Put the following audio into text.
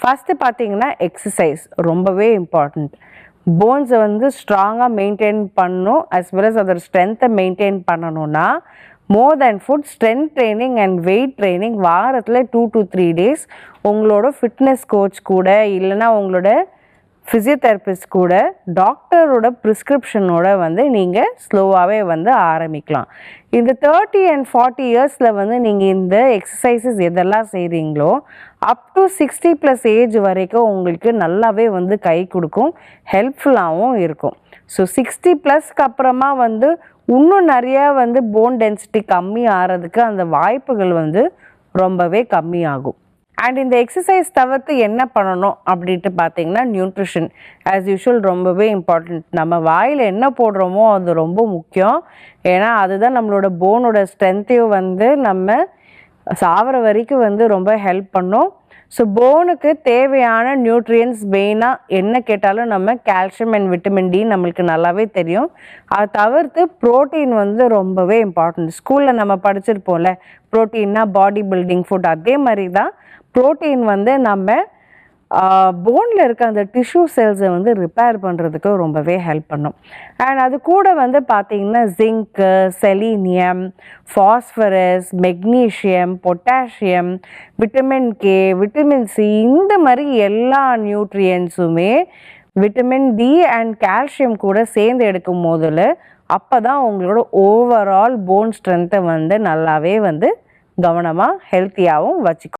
First பார்த்தீங்கன்னா exercise ரொம்பவே important. போன்ஸை வந்து ஸ்ட்ராங்காக மெயின்டைன் பண்ணணும், அஸ் வெல் அஸ் அதோட ஸ்ட்ரென்த்தை மெயின்டைன் பண்ணணும்னா more than food, strength training and weight training வாரத்தில் 2 to 3 days உங்களோட ஃபிட்னஸ் கோச் கூட இல்லைனா உங்களோட ஃபிசியோதெரபிஸ்ட் கூட டாக்டரோட ப்ரிஸ்கிரிப்ஷனோட வந்து நீங்கள் ஸ்லோவாகவே வந்து ஆரம்பிக்கலாம். இந்த 30 and 40 இயர்ஸில் வந்து நீங்கள் இந்த எக்ஸசைசஸ் எதெல்லாம் செய்கிறீங்களோ அப் டு 60+ ஏஜ் வரைக்கும் உங்களுக்கு நல்லாவே வந்து கை கொடுக்கும், ஹெல்ப்ஃபுல்லாகவும் இருக்கும். ஸோ 60+க்கு அப்புறமா வந்து இன்னும் நிறையா வந்து போன் டென்சிட்டி கம்மி ஆகிறதுக்கு அந்த வாய்ப்புகள் வந்து ரொம்பவே கம்மியாகும். அண்ட் இந்த எக்ஸசைஸ் தவிர்த்து என்ன பண்ணணும் அப்படின்ட்டு பார்த்தீங்கன்னா நியூட்ரிஷன் ஆஸ் யூஷுவல் ரொம்பவே இம்பார்ட்டண்ட். நம்ம வாயில் என்ன போடுறோமோ அது ரொம்ப முக்கியம். ஏன்னா அதுதான் நம்மளோட போனோட ஸ்ட்ரென்த்தையும் வந்து நம்ம சாகிற வரைக்கும் வந்து ரொம்ப ஹெல்ப் பண்ணும். ஸோ போனுக்கு தேவையான நியூட்ரியன்ஸ் மெயினாக என்ன கேட்டாலும் நம்ம கால்சியம் அண்ட் விட்டமின் டி நம்மளுக்கு நல்லாவே தெரியும். அதை தவிர்த்து ப்ரோட்டீன் வந்து ரொம்பவே இம்பார்ட்டண்ட். ஸ்கூலில் நம்ம படிச்சிருப்போம்ல, ப்ரோட்டீன்னா பாடி பில்டிங் ஃபுட், அதே மாதிரி தான் ப்ரோட்டீன் வந்து நம்ம போனில் இருக்க அந்த டிஷ்யூ செல்ஸை வந்து ரிப்பேர் பண்ணுறதுக்கு ரொம்பவே ஹெல்ப் பண்ணும். அண்ட் அது கூட வந்து பார்த்திங்கன்னா zinc, selenium, phosphorus, magnesium, potassium, vitamin K, vitamin C, இந்த மாதிரி எல்லா நியூட்ரியன்ஸுமே விட்டமின் டி அண்ட் கால்சியம் கூட சேர்ந்து எடுக்கும் போதில் அப்போ தான் உங்களோட ஓவரால் போன் ஸ்ட்ரென்த்தை வந்து நல்லாவே வந்து கவனமாக ஹெல்த்தியாகவும் வச்சுக்கும்.